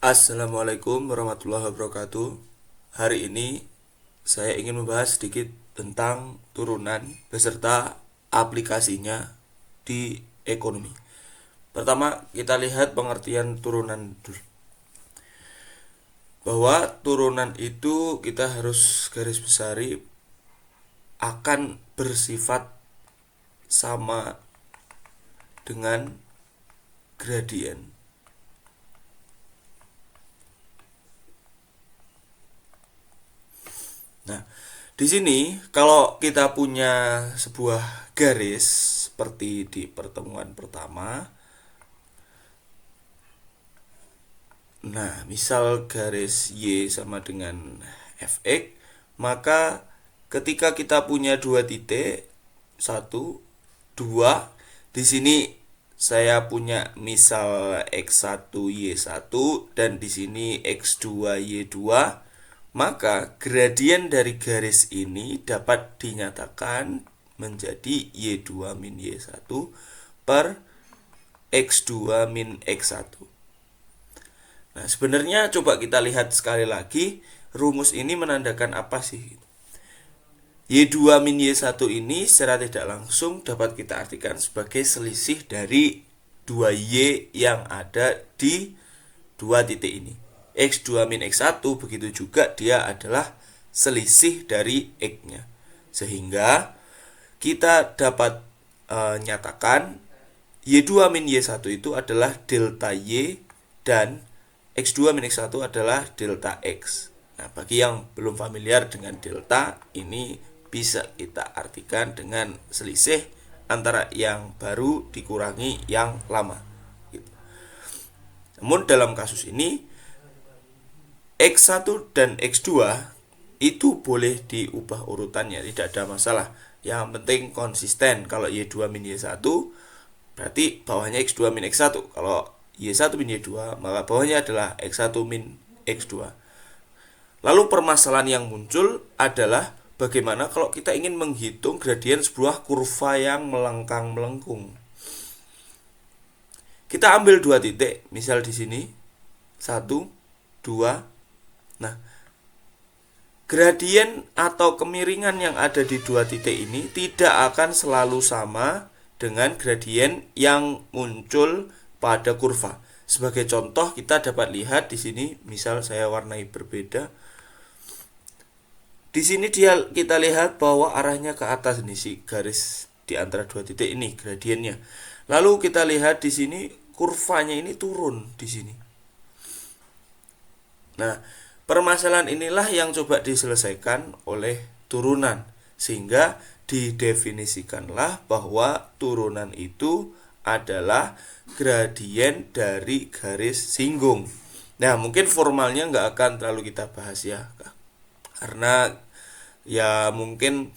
Assalamualaikum warahmatullahi wabarakatuh. Hari ini saya ingin membahas sedikit tentang turunan beserta aplikasinya di ekonomi. Pertama, kita lihat pengertian turunan dulu. Bahwa turunan itu kita harus garis besari akan bersifat sama dengan gradien. Nah, di sini kalau kita punya sebuah garis seperti di pertemuan pertama, nah misal garis Y sama dengan Fx, maka ketika kita punya dua titik, satu, dua, di sini saya punya misal X1 Y1 dan di sini X2 Y2, maka gradien dari garis ini dapat dinyatakan menjadi Y2 min Y1 per X2 min X1. Nah, sebenarnya coba kita lihat sekali lagi, rumus ini menandakan apa sih? Y2 min Y1 ini secara tidak langsung dapat kita artikan sebagai selisih dari 2Y yang ada di dua titik ini. X2 min X1 begitu juga dia adalah selisih dari X-nya. Sehingga kita dapat nyatakan Y2 min Y1 itu adalah delta Y dan X2 min X1 adalah delta X. Nah, bagi yang belum familiar dengan delta, ini bisa kita artikan dengan selisih antara yang baru dikurangi yang lama. Namun dalam kasus ini, X1 dan X2 itu boleh diubah urutannya, tidak ada masalah. Yang penting konsisten. Kalau Y2 min Y1 berarti bawahnya X2 min X1. Kalau Y1 min Y2 maka bawahnya adalah X1 min X2. Lalu permasalahan yang muncul adalah bagaimana kalau kita ingin menghitung gradien sebuah kurva yang melengkang melengkung. Kita ambil dua titik, misal di sini 1, 2. Nah, gradien atau kemiringan yang ada di dua titik ini tidak akan selalu sama dengan gradien yang muncul pada kurva. Sebagai contoh, kita dapat lihat di sini, misal saya warnai berbeda. Di sini kita lihat bahwa arahnya ke atas nih, si garis di antara dua titik ini gradiennya. Lalu kita lihat di sini kurvanya ini turun di sini. Nah, permasalahan inilah yang coba diselesaikan oleh turunan, sehingga didefinisikanlah bahwa turunan itu adalah gradien dari garis singgung. Nah, mungkin formalnya nggak akan terlalu kita bahas ya, karena ya mungkin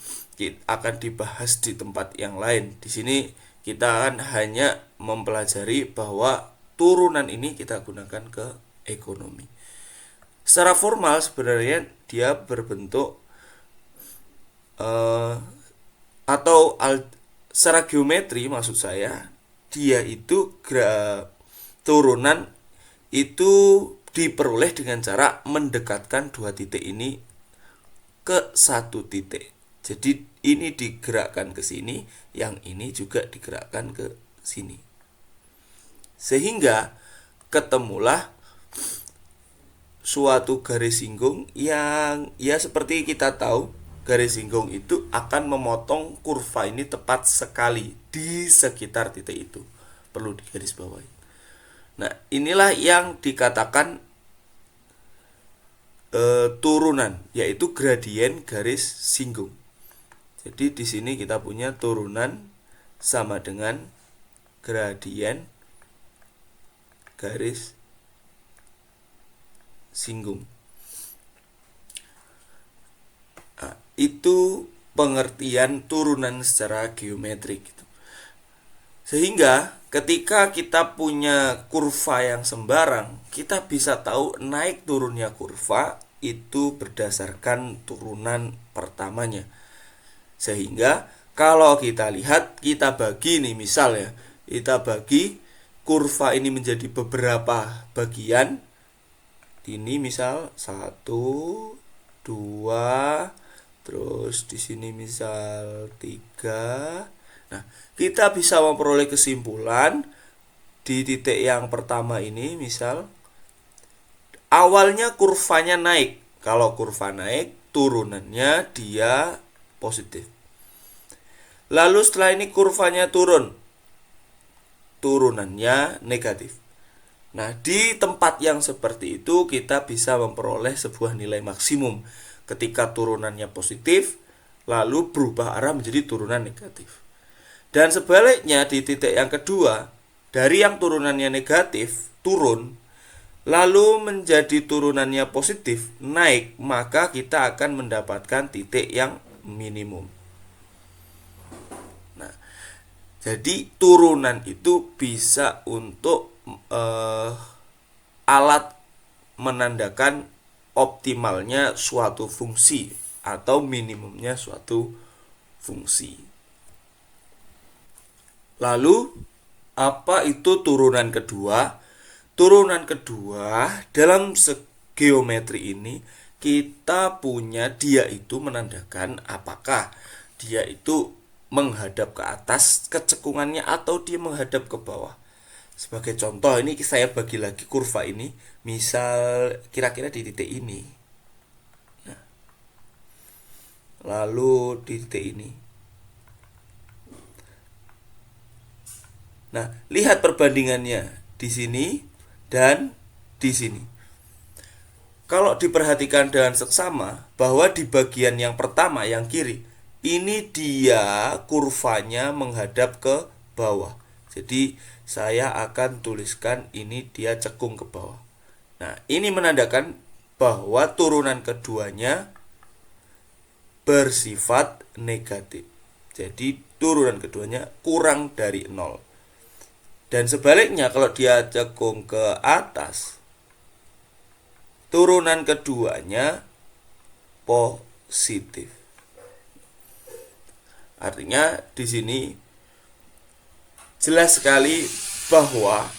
akan dibahas di tempat yang lain. Di sini kita akan hanya mempelajari bahwa turunan ini kita gunakan ke ekonomi. Secara formal sebenarnya dia berbentuk secara geometri, maksud saya dia itu turunan itu diperoleh dengan cara mendekatkan dua titik ini ke satu titik. Jadi ini digerakkan ke sini, yang ini juga digerakkan ke sini. Sehingga ketemulah suatu garis singgung yang ya seperti kita tahu, garis singgung itu akan memotong kurva ini tepat sekali di sekitar titik itu. Perlu digarisbawahi. Nah, inilah yang dikatakan turunan, yaitu gradien garis singgung. Jadi di sini kita punya turunan sama dengan gradien garis singgung. Nah, itu pengertian turunan secara geometrik gitu. Sehingga ketika kita punya kurva yang sembarang, kita bisa tahu naik turunnya kurva itu berdasarkan turunan pertamanya. Sehingga kalau kita lihat, kita bagi nih, misal kita bagi kurva ini menjadi beberapa bagian. ini misal 1, 2, terus di sini misal 3. Nah, kita bisa memperoleh kesimpulan di titik yang pertama ini misal awalnya kurvanya naik. Kalau kurva naik, turunannya dia positif. Lalu setelah ini kurvanya turun, turunannya negatif. Nah, di tempat yang seperti itu kita bisa memperoleh sebuah nilai maksimum ketika turunannya positif, lalu berubah arah menjadi turunan negatif. Dan sebaliknya di titik yang kedua, dari yang turunannya negatif, turun, lalu menjadi turunannya positif, naik, maka kita akan mendapatkan titik yang minimum. Nah, jadi turunan itu bisa untuk alat menandakan optimalnya suatu fungsi atau minimumnya suatu fungsi. Lalu, apa itu turunan kedua? Turunan kedua dalam geometri ini kita punya dia itu menandakan apakah dia itu menghadap ke atas kecekungannya atau dia menghadap ke bawah. Sebagai contoh ini saya bagi lagi kurva ini, misal kira-kira di titik ini. Nah, lalu di titik ini. Nah, lihat perbandingannya di sini dan di sini. Kalau diperhatikan dengan seksama bahwa di bagian yang pertama yang kiri ini dia kurvanya menghadap ke bawah. Jadi saya akan tuliskan ini dia cekung ke bawah. Nah, ini menandakan bahwa turunan keduanya bersifat negatif. Jadi turunan keduanya kurang dari 0. Dan sebaliknya kalau dia cekung ke atas, turunan keduanya positif. Artinya di sini jelas sekali bahwa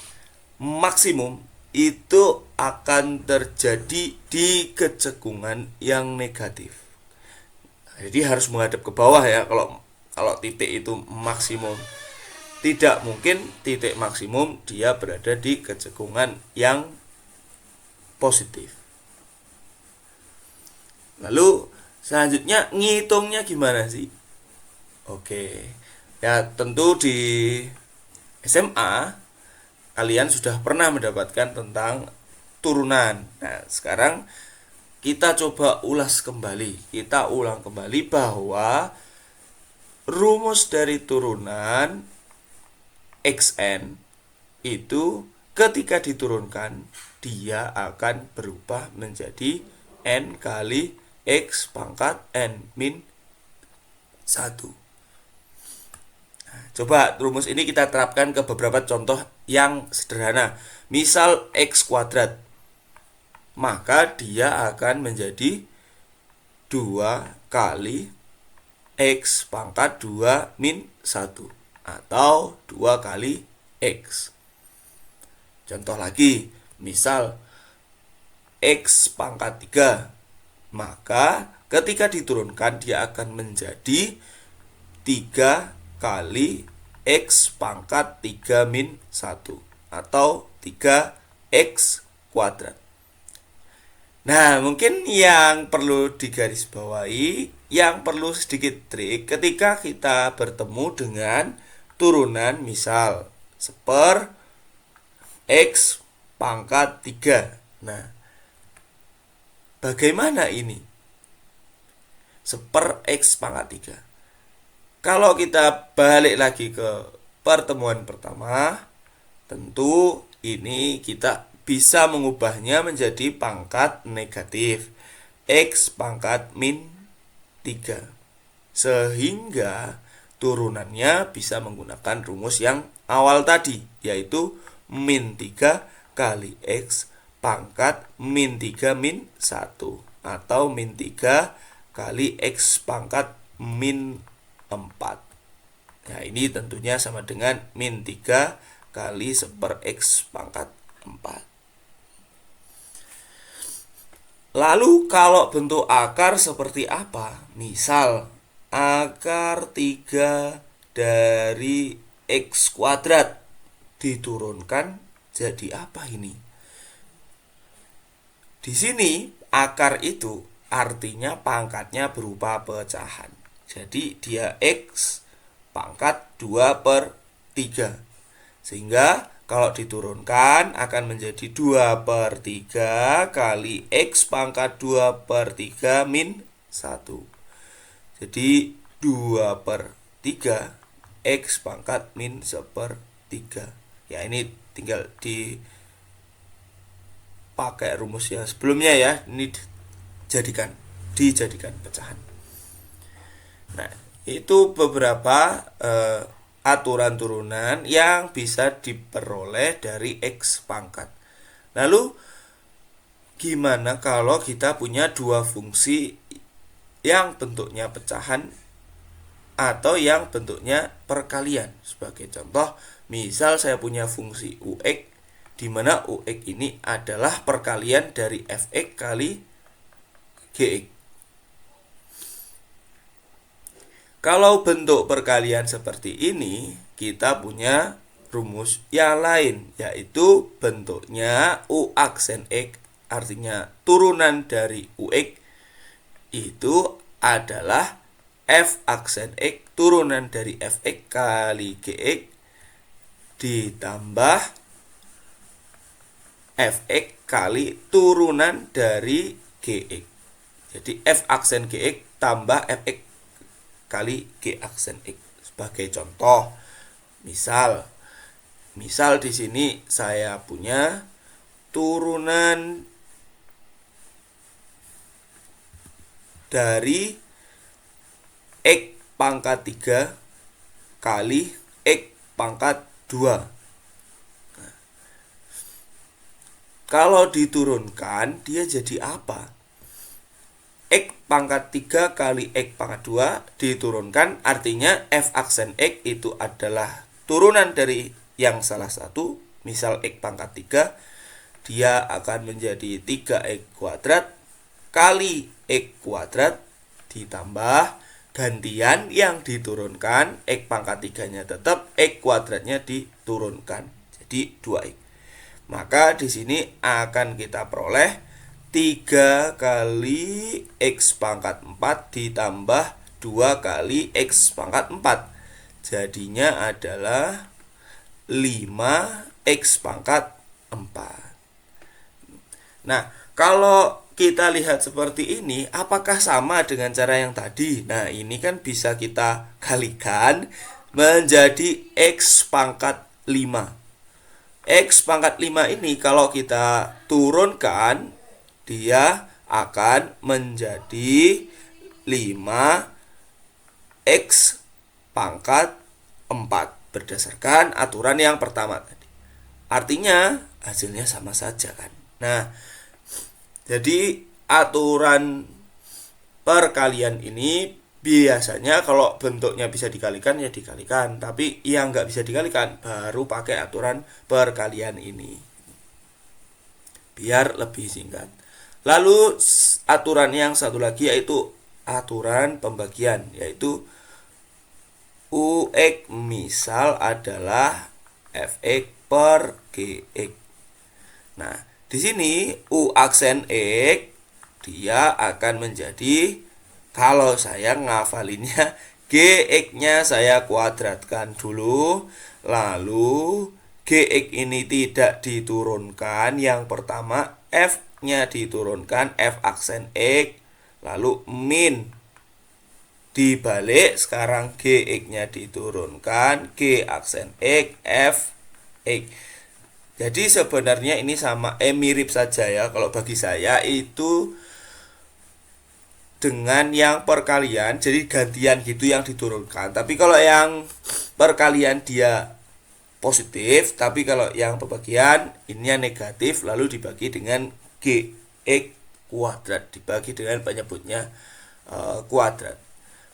maksimum itu akan terjadi di kecekungan yang negatif. Jadi harus menghadap ke bawah ya kalau titik itu maksimum. Tidak mungkin titik maksimum dia berada di kecekungan yang positif. Lalu selanjutnya ngitungnya gimana sih? Oke. Ya tentu di SMA kalian sudah pernah mendapatkan tentang turunan. Nah, sekarang kita coba ulas kembali. Kita ulang kembali bahwa rumus dari turunan xn itu ketika diturunkan dia akan berubah menjadi n kali x pangkat n min 1. Nah, coba rumus ini kita terapkan ke beberapa contoh yang sederhana. Misal x kuadrat, maka dia akan menjadi 2 kali x pangkat 2 min 1 atau 2 kali x. Contoh lagi, misal x pangkat 3, maka ketika diturunkan dia akan menjadi 3 kali x pangkat 3 min 1 atau 3x kuadrat. Nah, mungkin yang perlu digarisbawahi, yang perlu sedikit trik ketika kita bertemu dengan turunan misal seper x pangkat 3. Nah, bagaimana ini? Seper x pangkat 3. Kalau kita balik lagi ke pertemuan pertama, tentu ini kita bisa mengubahnya menjadi pangkat negatif x pangkat min 3. Sehingga turunannya bisa menggunakan rumus yang awal tadi, yaitu min 3 kali x pangkat min 3 min 1 atau min 3 kali x pangkat min 4. Nah, ini tentunya sama dengan min 3 kali seper x pangkat 4. Lalu kalau bentuk akar seperti apa? Misal akar 3 dari X kuadrat diturunkan jadi apa ini? Di sini akar itu artinya pangkatnya berupa pecahan. Jadi dia X pangkat 2/3. Sehingga kalau diturunkan akan menjadi 2/3 kali X pangkat 2/3 min 1. Jadi 2/3 X pangkat min 1/3. Ya, ini tinggal dipakai rumus ya sebelumnya ya. Ini dijadikan pecahan. Nah, itu beberapa aturan turunan yang bisa diperoleh dari X pangkat. Lalu gimana kalau kita punya dua fungsi yang bentuknya pecahan atau yang bentuknya perkalian? Sebagai contoh, misal saya punya fungsi UX di mana UX ini adalah perkalian dari Fx kali Gx. Kalau bentuk perkalian seperti ini, kita punya rumus yang lain, yaitu bentuknya U aksen X, artinya turunan dari UX, itu adalah F aksen X turunan dari Fx kali Gx ditambah Fx kali turunan dari Gx. Jadi F aksen Gx tambah Fx kali G aksen X. Sebagai contoh, misal di sini saya punya turunan dari X pangkat 3 kali X pangkat 2. Nah, kalau diturunkan dia jadi apa? X pangkat 3 kali X pangkat 2 diturunkan, artinya F aksen X itu adalah turunan dari yang salah satu. Misal X pangkat 3, dia akan menjadi 3X kuadrat kali X kuadrat ditambah gantian yang diturunkan X pangkat 3-nya tetap, X kuadratnya diturunkan. Jadi 2X. Maka di sini akan kita peroleh 3 kali X pangkat 4 ditambah 2 kali X pangkat 4. Jadinya adalah 5X pangkat 4. Nah, kalau kita lihat seperti ini, apakah sama dengan cara yang tadi? Nah, ini kan bisa kita kalikan menjadi X pangkat 5. X pangkat 5 ini kalau kita turunkan, dia akan menjadi 5X pangkat 4 berdasarkan aturan yang pertama tadi. Artinya hasilnya sama saja kan. Nah, jadi aturan perkalian ini biasanya kalau bentuknya bisa dikalikan ya dikalikan, tapi yang nggak bisa dikalikan baru pakai aturan perkalian ini biar lebih singkat. Lalu aturan yang satu lagi yaitu aturan pembagian, yaitu UX misal adalah Fx per Gx. Nah, di sini U aksen X dia akan menjadi, kalau saya ngafalinnya, Gx-nya saya kuadratkan dulu, lalu Gx ini tidak diturunkan. Yang pertama F-nya diturunkan, F aksen X, lalu min dibalik, sekarang Gx-nya diturunkan, G aksen X, F X. Jadi sebenarnya ini sama, mirip saja ya. Kalau bagi saya itu dengan yang perkalian, jadi gantian gitu yang diturunkan. Tapi kalau yang perkalian dia positif, tapi kalau yang pembagian ini negatif, lalu dibagi dengan Gx kuadrat, dibagi dengan penyebutnya kuadrat.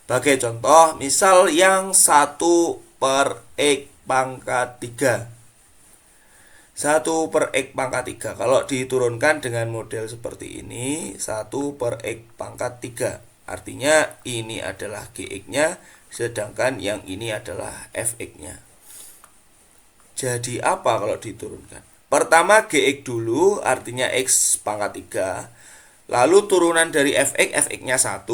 Sebagai contoh, misal yang 1/X pangkat 3. 1 per X pangkat 3. Kalau diturunkan dengan model seperti ini, 1 per X pangkat 3. Artinya ini adalah Gx-nya, sedangkan yang ini adalah Fx-nya. Jadi apa kalau diturunkan? Pertama Gx dulu, artinya X pangkat 3. Lalu turunan dari Fx, Fx-nya 1.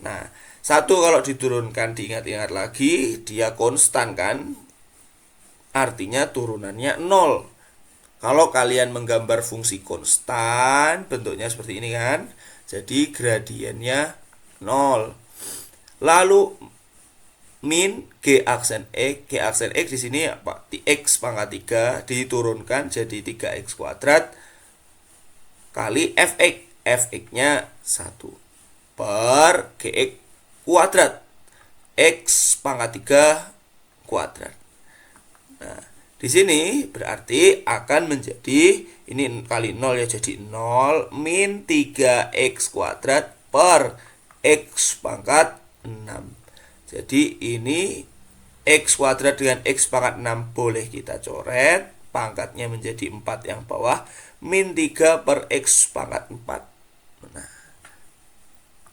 Nah, 1 kalau diturunkan, diingat-ingat lagi, dia konstan kan? Artinya turunannya 0. Kalau kalian menggambar fungsi konstan, bentuknya seperti ini kan? Jadi gradiennya 0. Lalu min G aksen X di sini apa? Di X pangkat 3 diturunkan jadi 3X kuadrat kali Fx. Fx-nya 1 per Gx kuadrat. X pangkat 3 kuadrat. Nah, di sini berarti akan menjadi, ini kali 0 ya, jadi 0 min 3X kuadrat per X pangkat 6. Jadi ini X kuadrat dengan X pangkat 6 boleh kita coret. Pangkatnya menjadi 4 yang bawah. Min 3 per X pangkat 4. Nah,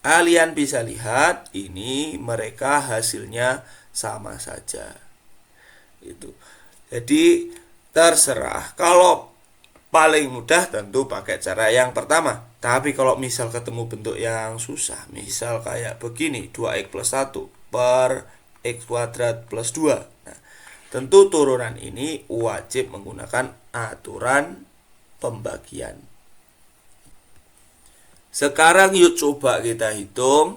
kalian bisa lihat ini mereka hasilnya sama saja. Itu. Jadi terserah. Kalau paling mudah tentu pakai cara yang pertama. Tapi kalau misal ketemu bentuk yang susah, misal kayak begini, 2x plus 1 per x kuadrat plus 2. Nah, tentu turunan ini wajib menggunakan aturan pembagian. Sekarang yuk coba kita hitung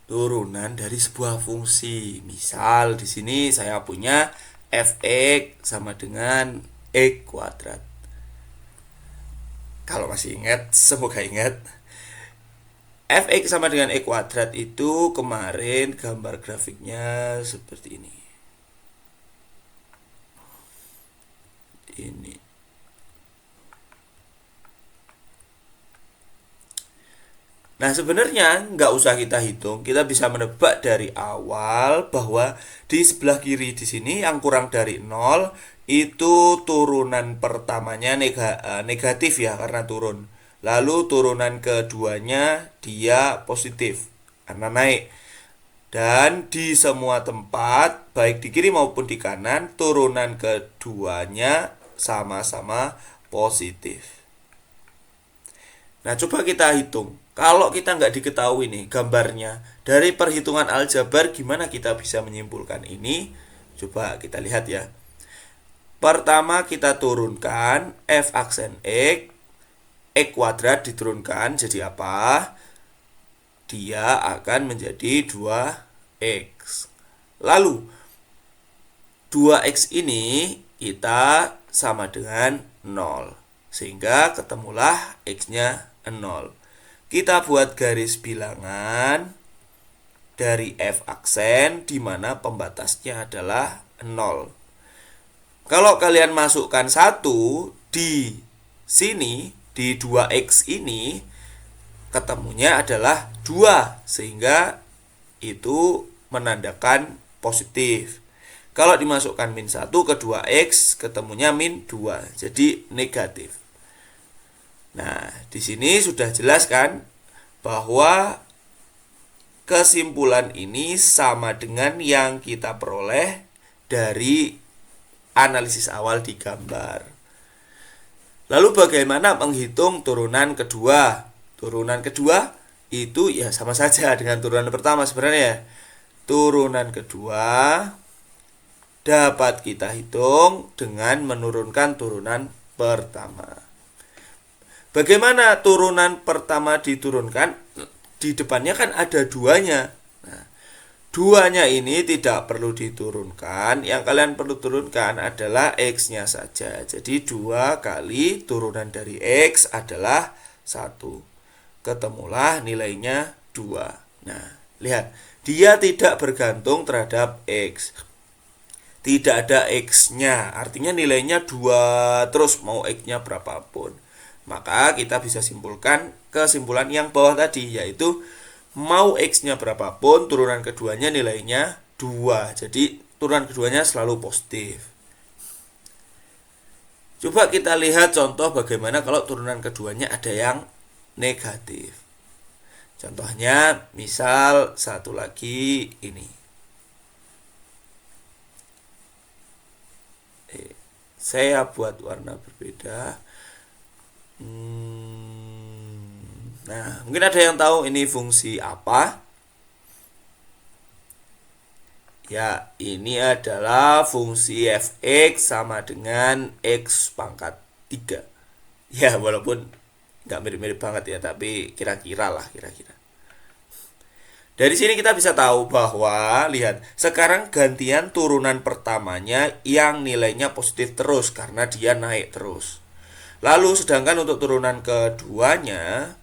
turunan dari sebuah fungsi. Misal di sini saya punya Fx sama dengan x kuadrat. Kalau masih ingat, semoga ingat. Fx sama dengan x kuadrat itu kemarin gambar grafiknya seperti ini. Ini. Nah, sebenarnya nggak usah kita hitung, kita bisa menebak dari awal bahwa di sebelah kiri di sini yang kurang dari 0 itu turunan pertamanya negatif ya, karena turun. Lalu turunan keduanya dia positif karena naik. Dan di semua tempat, baik di kiri maupun di kanan, turunan keduanya sama-sama positif. Nah, coba kita hitung. Kalau kita nggak diketahui nih gambarnya, dari perhitungan aljabar gimana kita bisa menyimpulkan ini? Coba kita lihat ya. Pertama kita turunkan F aksen X kuadrat diturunkan jadi apa? Dia akan menjadi 2X. Lalu 2X ini kita sama dengan 0. Sehingga ketemulah X-nya 0. Kita buat garis bilangan dari F aksen di mana pembatasnya adalah 0. Kalau kalian masukkan 1 di sini, di 2X ini, ketemunya adalah 2. Sehingga itu menandakan positif. Kalau dimasukkan min 1 ke 2X, ketemunya min 2. Jadi negatif. Nah, di sini sudah jelas kan bahwa kesimpulan ini sama dengan yang kita peroleh dari analisis awal di gambar. Lalu bagaimana menghitung turunan kedua? Turunan kedua itu ya sama saja dengan turunan pertama sebenarnya. Turunan kedua dapat kita hitung dengan menurunkan turunan pertama. Bagaimana turunan pertama diturunkan? Di depannya kan ada 2-nya. Nah, 2-nya ini tidak perlu diturunkan. Yang kalian perlu turunkan adalah X-nya saja. Jadi 2 kali turunan dari X adalah 1. Ketemulah nilainya 2. Nah, lihat. Dia tidak bergantung terhadap X. Tidak ada X-nya. Artinya nilainya 2 terus mau X-nya berapapun. Maka kita bisa simpulkan kesimpulan yang bawah tadi, yaitu mau X-nya berapapun, turunan keduanya nilainya 2. Jadi turunan keduanya selalu positif. Coba kita lihat contoh bagaimana kalau turunan keduanya ada yang negatif. Contohnya misal satu lagi ini. Saya buat warna berbeda. Nah, mungkin ada yang tahu ini fungsi apa? Ya, ini adalah fungsi fx sama dengan x pangkat 3. Ya, walaupun nggak mirip-mirip banget ya, tapi kira-kira lah, kira-kira. Dari sini kita bisa tahu bahwa, lihat, sekarang gantian turunan pertamanya yang nilainya positif terus karena dia naik terus. Lalu sedangkan untuk turunan keduanya,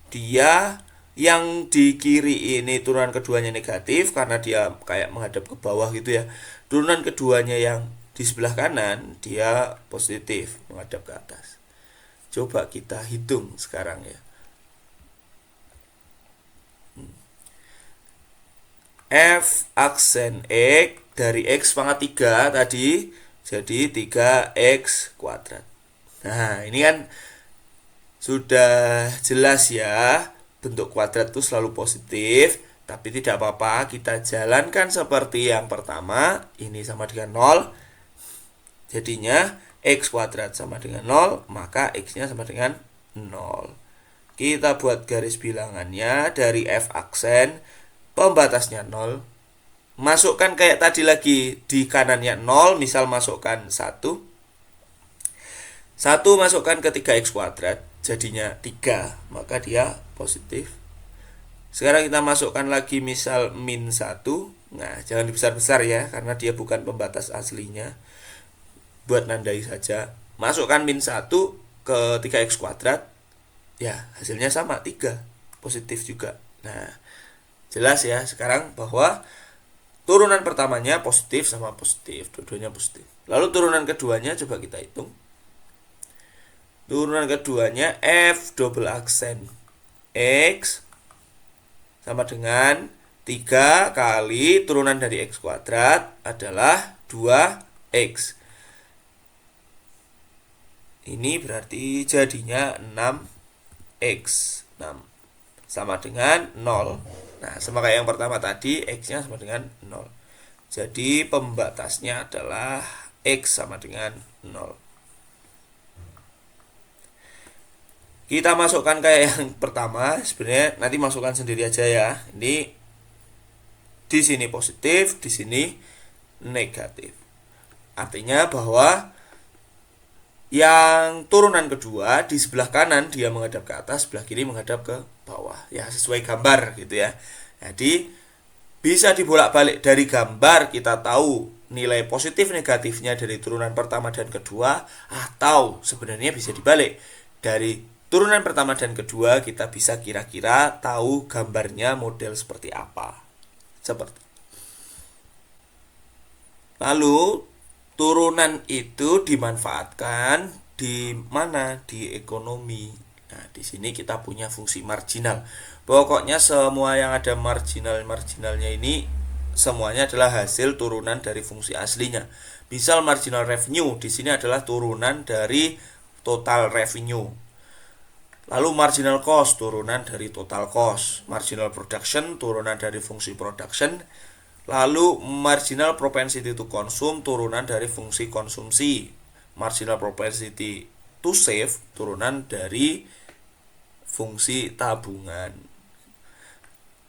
dia yang di kiri ini turunan keduanya negatif karena dia kayak menghadap ke bawah gitu ya. Turunan keduanya yang di sebelah kanan, dia positif menghadap ke atas. Coba kita hitung sekarang ya. F aksen X dari X pangkat 3 tadi jadi 3X kuadrat. Nah, ini kan sudah jelas ya, bentuk kuadrat itu selalu positif, tapi tidak apa-apa, kita jalankan seperti yang pertama, ini sama dengan 0. Jadinya X kuadrat sama dengan 0, maka X-nya sama dengan 0. Kita buat garis bilangannya dari F aksen, pembatasnya 0. Masukkan kayak tadi lagi, di kanannya 0, misal masukkan 1. 1 masukkan ke 3x kuadrat, jadinya 3, maka dia positif. Sekarang kita masukkan lagi misal min 1. Nah, jangan dibesar-besar ya, karena dia bukan pembatas aslinya. Buat nandai saja. Masukkan min 1 ke 3x kuadrat, ya hasilnya sama, 3, positif juga. Nah, jelas ya sekarang bahwa turunan pertamanya positif sama positif, dua-duanya positif. Lalu turunan keduanya coba kita hitung. Turunan keduanya F double aksen X sama dengan 3 kali turunan dari X kuadrat adalah 2X. Ini berarti jadinya 6X. 6 sama dengan 0. Nah, sama kayak yang pertama tadi, X-nya sama dengan 0. Jadi pembatasnya adalah X sama dengan 0. Kita masukkan kayak yang pertama, sebenarnya nanti masukkan sendiri aja ya. Ini di sini positif, di sini negatif. Artinya bahwa yang turunan kedua di sebelah kanan dia menghadap ke atas, sebelah kiri menghadap ke bawah. Ya, sesuai gambar gitu ya. Jadi bisa dibolak-balik dari gambar, kita tahu nilai positif negatifnya dari turunan pertama dan kedua, atau sebenarnya bisa dibalik. Dari turunan pertama dan kedua kita bisa kira-kira tahu gambarnya model seperti apa. Seperti. Lalu turunan itu dimanfaatkan di mana? Di ekonomi. Nah, di sini kita punya fungsi marginal. Pokoknya semua yang ada marginalnya ini semuanya adalah hasil turunan dari fungsi aslinya. Misal marginal revenue di sini adalah turunan dari total revenue. Lalu marginal cost turunan dari total cost. Marginal production turunan dari fungsi production. Lalu marginal propensity to consume turunan dari fungsi konsumsi. Marginal propensity to save turunan dari fungsi tabungan.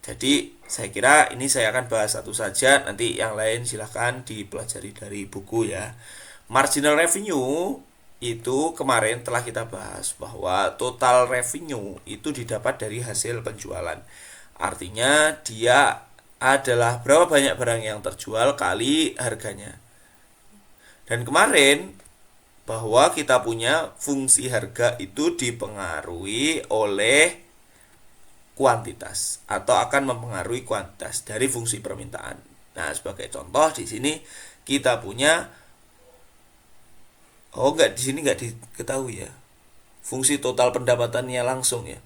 Jadi saya kira ini saya akan bahas satu saja, nanti yang lain silahkan dipelajari dari buku ya. Marginal revenue itu kemarin telah kita bahas bahwa total revenue itu didapat dari hasil penjualan. Artinya dia adalah berapa banyak barang yang terjual kali harganya. Dan kemarin bahwa kita punya fungsi harga itu dipengaruhi oleh kuantitas atau akan mempengaruhi kuantitas dari fungsi permintaan. Nah, sebagai contoh di sini kita punya di sini enggak diketahui ya. Fungsi total pendapatannya langsung ya.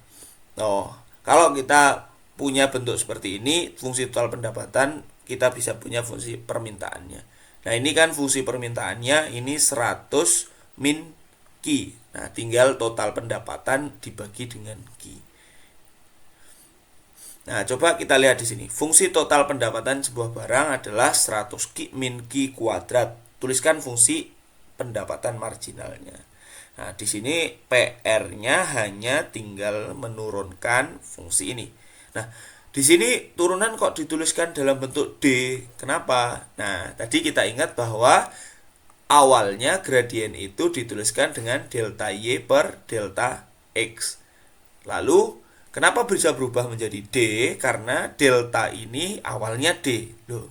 Kalau kita punya bentuk seperti ini, fungsi total pendapatan kita bisa punya fungsi permintaannya. Nah, ini kan fungsi permintaannya ini 100 min Q. Nah, tinggal total pendapatan dibagi dengan Q. Nah, coba kita lihat di sini. Fungsi total pendapatan sebuah barang adalah 100 Q min Q kuadrat. Tuliskan fungsi pendapatan marginalnya. Nah, di sini PR-nya hanya tinggal menurunkan fungsi ini. Nah, di sini turunan kok dituliskan dalam bentuk D. Kenapa? Nah, tadi kita ingat bahwa awalnya gradien itu dituliskan dengan delta Y per delta X. Lalu, kenapa bisa berubah menjadi D? Karena delta ini awalnya D. Loh,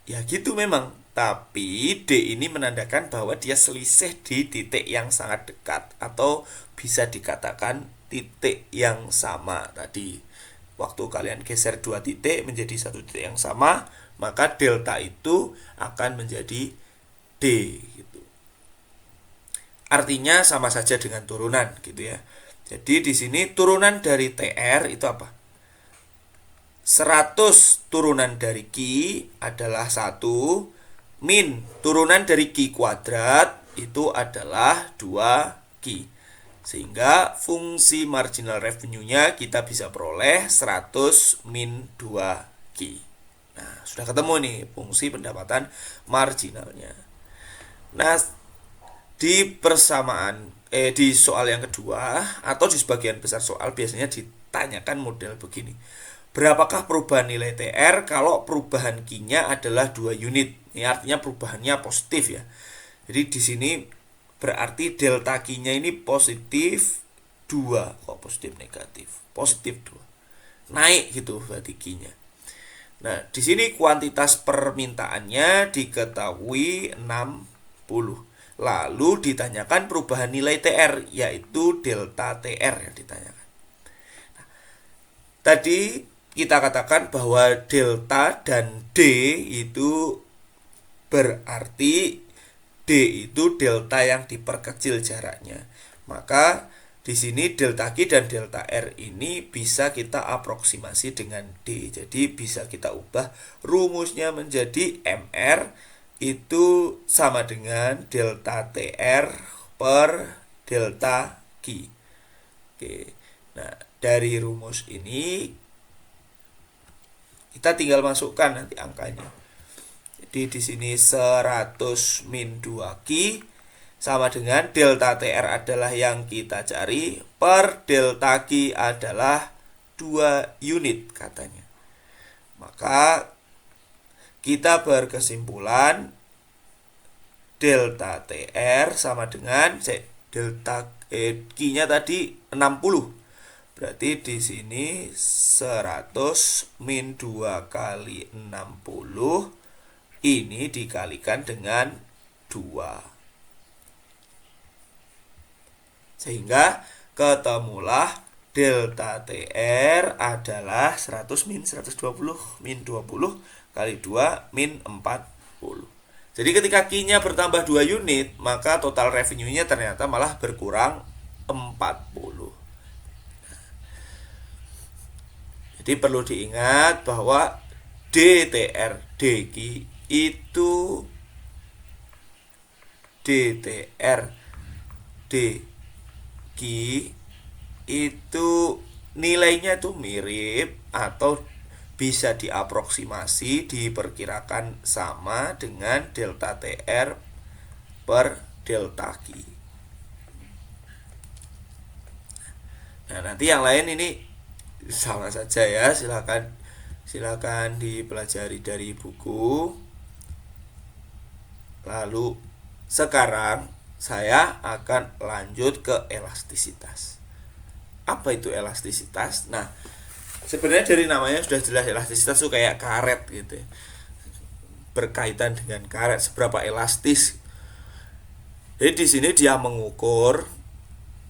ya gitu memang. Tapi D ini menandakan bahwa dia selisih di titik yang sangat dekat, atau bisa dikatakan titik yang sama tadi. Waktu kalian geser dua titik menjadi satu titik yang sama, maka delta itu akan menjadi D gitu. Artinya sama saja dengan turunan gitu ya. Jadi di sini turunan dari TR itu apa? 100 turunan dari Q adalah 1, min turunan dari Q kuadrat itu adalah 2Q. Sehingga fungsi marginal revenue-nya kita bisa peroleh 100 min 2Q. Nah, sudah ketemu nih fungsi pendapatan marginalnya. Nah, di soal yang kedua atau di sebagian besar soal biasanya ditanyakan model begini. Berapakah perubahan nilai TR kalau perubahan Q-nya adalah 2 unit? Ini artinya perubahannya positif ya. Jadi di sini berarti delta Q-nya ini positif 2. Kok positif negatif? Positif 2. Naik gitu berarti Q-nya. Nah, di sini kuantitas permintaannya diketahui 60. Lalu ditanyakan perubahan nilai TR, yaitu delta TR yang ditanyakan. Nah, tadi kita katakan bahwa delta dan D itu berarti D itu delta yang diperkecil jaraknya. Maka di sini delta Q dan delta R ini bisa kita aproksimasi dengan D. Jadi bisa kita ubah rumusnya menjadi MR itu sama dengan delta TR per delta Q. Oke. Nah, dari rumus ini kita tinggal masukkan nanti angkanya. Jadi di sini 100 min 2Q sama dengan delta TR adalah yang kita cari per delta Q adalah 2 unit katanya. Maka kita berkesimpulan delta TR sama dengan delta Q-nya tadi 60. Berarti di sini 100 min 2 kali 60 ini dikalikan dengan 2. Sehingga ketemulah delta TR adalah 100 min 120 min 20 kali 2 min 40. Jadi ketika Q-nya bertambah 2 unit, maka total revenue-nya ternyata malah berkurang 40. Jadi perlu diingat bahwa DTR DQ itu DTR DQ itu nilainya itu mirip atau bisa diaproksimasi, diperkirakan sama dengan delta TR per delta Q. Nah, nanti yang lain ini sama saja ya, silakan dipelajari dari buku. Lalu sekarang saya akan lanjut ke elastisitas. Apa itu elastisitas? Nah, sebenarnya dari namanya sudah jelas elastisitas itu kayak karet gitu ya. Berkaitan dengan karet, seberapa elastis. Jadi di sini dia mengukur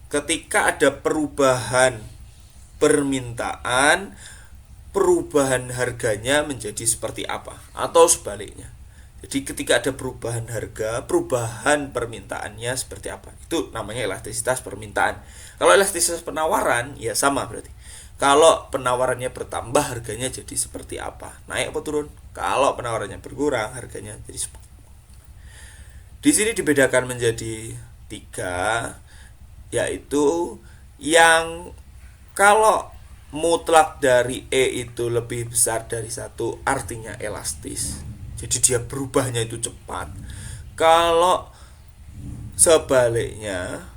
ketika ada perubahan permintaan, perubahan harganya menjadi seperti apa, atau sebaliknya. Jadi ketika ada perubahan harga, perubahan permintaannya seperti apa. Itu namanya elastisitas permintaan. Kalau elastisitas penawaran, ya sama berarti. Kalau penawarannya bertambah, harganya jadi seperti apa? Naik apa turun? Kalau penawarannya berkurang, harganya jadi seperti apa? Di sini dibedakan menjadi tiga, yaitu yang kalau mutlak dari E itu lebih besar dari satu, artinya elastis. Jadi dia berubahnya itu cepat. Kalau sebaliknya,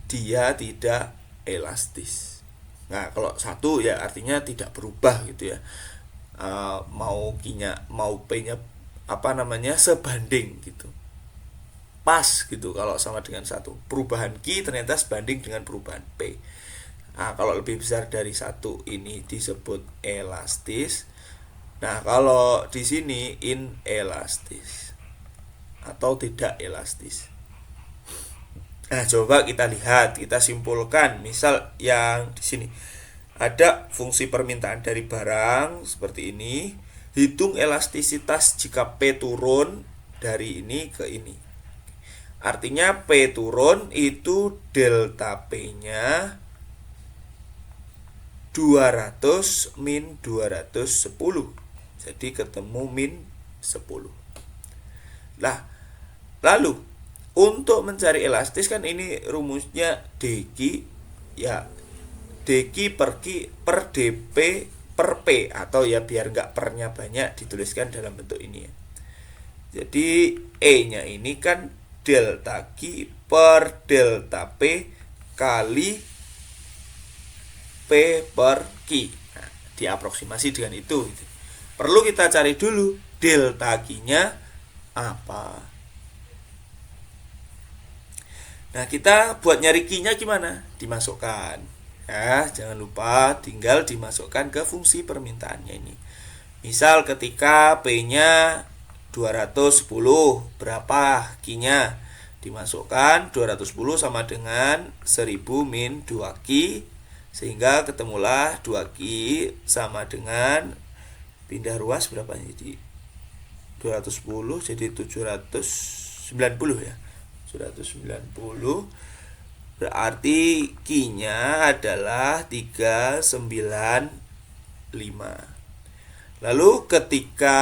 dia tidak elastis. Nah, kalau satu ya artinya tidak berubah gitu ya. Mau Q-nya mau P-nya apa namanya sebanding gitu. Pas gitu kalau sama dengan satu. Perubahan Q ternyata sebanding dengan perubahan P. Nah, kalau lebih besar dari satu ini disebut elastis. Nah, kalau di sini inelastis atau tidak elastis. Nah, coba kita lihat, kita simpulkan. Misal yang di sini ada fungsi permintaan dari barang seperti ini. Hitung elastisitas jika P turun dari ini ke ini. Artinya P turun itu delta P-nya 200 min 210. Jadi ketemu min 10. Lah, lalu untuk mencari elastis kan ini rumusnya dq ya, dq per q per dp per p, atau ya biar nggak pernya banyak dituliskan dalam bentuk ini ya. Jadi E nya ini kan delta q per delta p kali p per q. Nah, diaproksimasi dengan itu gitu. Perlu kita cari dulu delta q nya apa. Nah, kita buat nyari Q-nya gimana? Dimasukkan. Ya, jangan lupa tinggal dimasukkan ke fungsi permintaannya ini. Misal ketika P-nya 210, berapa Q-nya? Dimasukkan 210 sama dengan 1000 min 2Q, sehingga ketemulah 2Q sama dengan pindah ruas berapa jadi 210 jadi 790 ya. 190, berarti Q-nya adalah 395. Lalu ketika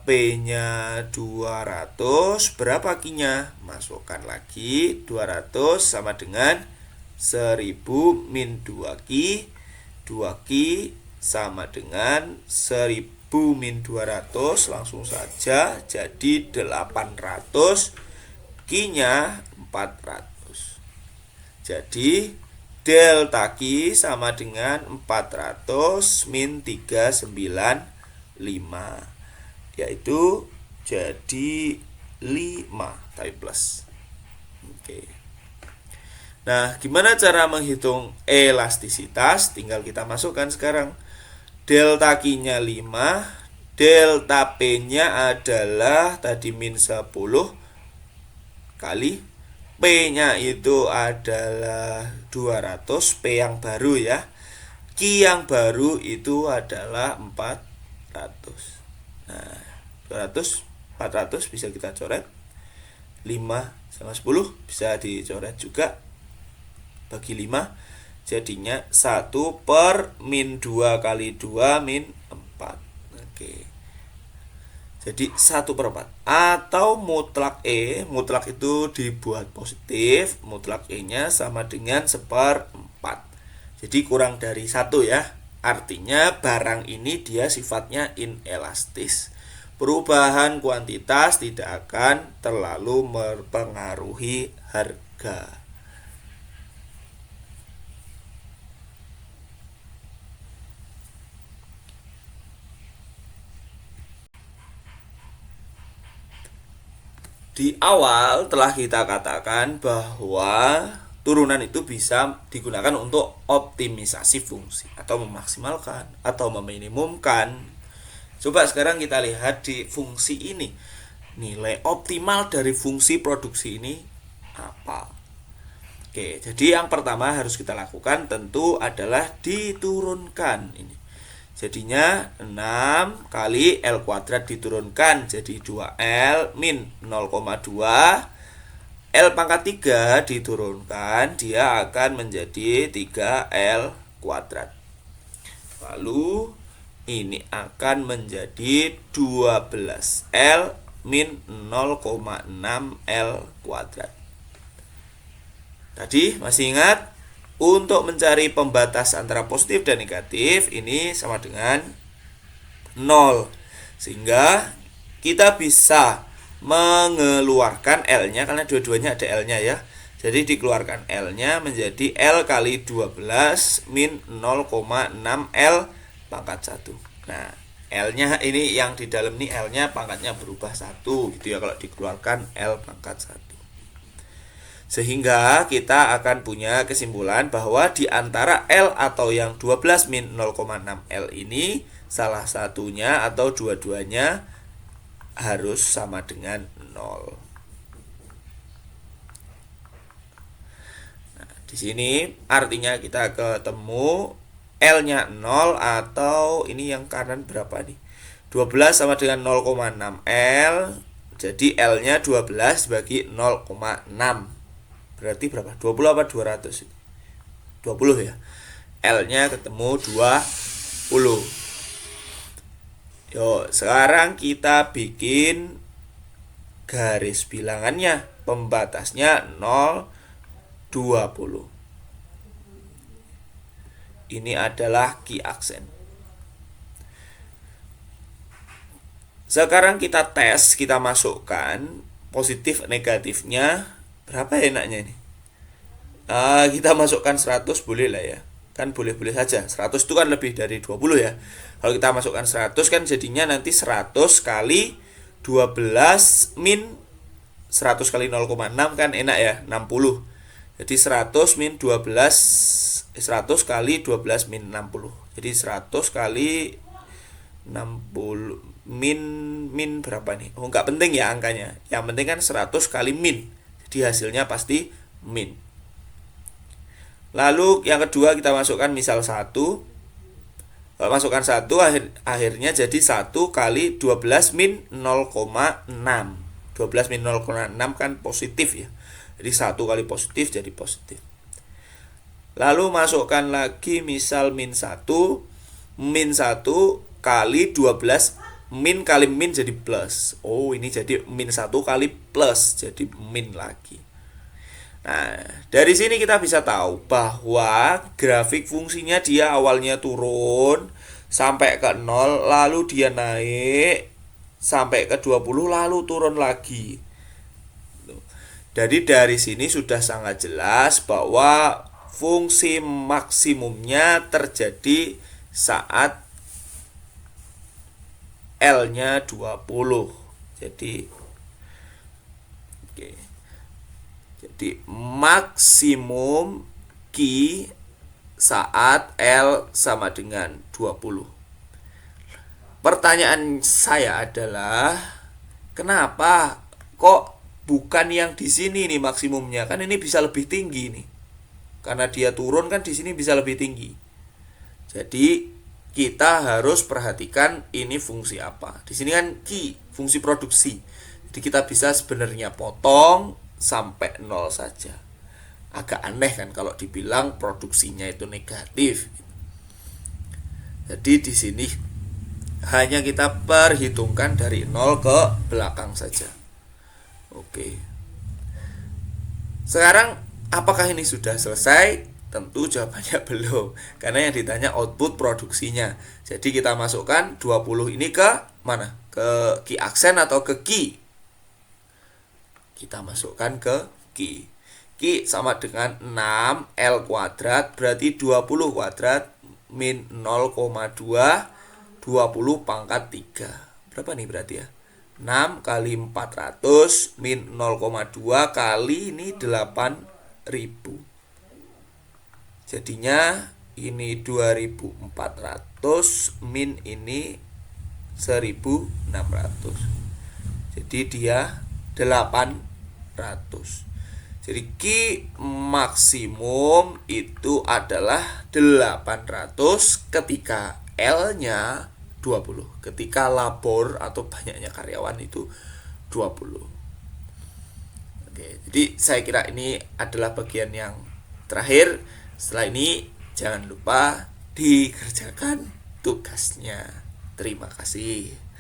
P-nya 200, berapa Q-nya? Masukkan lagi 200 sama dengan 1000 min 2Q. 2Q sama dengan 1000 min 200, langsung saja jadi 800. Q-nya 400. Jadi delta Q sama dengan 400 min 395, yaitu jadi 5 tapi plus. Oke. Nah, gimana cara menghitung elastisitas? Tinggal kita masukkan sekarang. Delta Q-nya 5, delta P-nya adalah tadi min 10 kali P-nya itu adalah 200, P yang baru ya. Q yang baru itu adalah 400. Nah, 200, 400 bisa kita coret. 5 sama 10 bisa dicoret juga. Bagi 5, jadinya 1 per min 2 kali 2 min 4. Oke. Jadi 1/4. Atau mutlak E, mutlak itu dibuat positif, mutlak E-nya sama dengan 1/4. Jadi kurang dari 1 ya. Artinya barang ini dia sifatnya inelastis. Perubahan kuantitas tidak akan terlalu mempengaruhi harga. Di awal telah kita katakan bahwa turunan itu bisa digunakan untuk optimisasi fungsi atau memaksimalkan atau meminimumkan. Coba sekarang kita lihat di fungsi ini. Nilai optimal dari fungsi produksi ini apa? Oke, jadi yang pertama harus kita lakukan tentu adalah diturunkan ini. Jadinya 6 kali L kuadrat diturunkan jadi 2L min 0,2. L pangkat 3 diturunkan, dia akan menjadi 3L kuadrat. Lalu ini akan menjadi 12L min 0,6L kuadrat. Tadi masih ingat? Untuk mencari pembatas antara positif dan negatif ini sama dengan 0. Sehingga kita bisa mengeluarkan L-nya, karena dua-duanya ada L-nya ya. Jadi dikeluarkan L-nya menjadi L kali 12 min 0,6L pangkat 1. Nah, L-nya ini yang di dalam ini L-nya pangkatnya berubah 1 gitu ya kalau dikeluarkan L pangkat 1. Sehingga kita akan punya kesimpulan bahwa di antara L atau yang 12 min 0,6L ini salah satunya atau dua-duanya harus sama dengan 0. Nah, di sini artinya kita ketemu L-nya 0 atau ini yang kanan berapa nih? 12 sama dengan 0,6L. Jadi L-nya 12 bagi 0,6. Berarti berapa? 20 apa 200? 20 ya. L-nya ketemu 20. Yuk, sekarang kita bikin garis bilangannya. Pembatasnya 0, 20. Ini adalah key aksen. Sekarang kita tes, kita masukkan positif negatifnya. Berapa enaknya ini? Kita masukkan 100 boleh lah ya. Kan boleh-boleh saja. 100 itu kan lebih dari 20 ya. Kalau kita masukkan 100 kan jadinya nanti 100 kali 12 min 100 kali 0,6 kan enak ya, 60. Jadi 100 min 12 100 kali 12 min 60. Jadi 100 kali 60 min berapa nih? Oh, nggak penting ya angkanya. Yang penting kan 100 kali min. Jadi hasilnya pasti min. Lalu yang kedua kita masukkan misal 1. Kalau masukkan 1 akhirnya jadi 1 kali 12 min 0,6. 12 min 0,6 kan positif ya. Jadi 1 kali positif jadi positif. Lalu masukkan lagi misal min 1. Min 1 kali 12 min kali min jadi plus. Oh, ini jadi min 1 kali plus jadi min lagi. Nah, dari sini kita bisa tahu bahwa grafik fungsinya dia awalnya turun sampai ke 0, lalu dia naik sampai ke 20, lalu turun lagi. Jadi dari sini sudah sangat jelas bahwa fungsi maksimumnya terjadi saat L-nya 20. Jadi maksimum Q saat L sama dengan 20. Pertanyaan saya adalah kenapa kok bukan yang di sini nih maksimumnya? Kan ini bisa lebih tinggi nih. Karena dia turun kan di sini bisa lebih tinggi. Jadi kita harus perhatikan ini fungsi apa. Di sini kan Q, fungsi produksi. Jadi kita bisa sebenarnya potong sampai 0 saja. Agak aneh kan kalau dibilang produksinya itu negatif. Jadi di sini hanya kita perhitungkan dari 0 ke belakang saja. Oke. Sekarang apakah ini sudah selesai? Tentu jawabannya belum. Karena yang ditanya output produksinya. Jadi kita masukkan 20 ini ke mana? Ke key aksen atau ke key? Kita masukkan ke key. Key sama dengan 6L kuadrat. Berarti 20 kuadrat min 0,2 20 pangkat 3. Berapa nih berarti ya? 6 kali 400 min 0,2 kali ini 8.000. Jadinya ini 2400 min ini 1600. Jadi dia 800. Jadi Q maksimum itu adalah 800 ketika L-nya 20. Ketika labor atau banyaknya karyawan itu 20. Oke, jadi saya kira ini adalah bagian yang terakhir. Setelah ini Jangan lupa dikerjakan tugasnya. Terima kasih.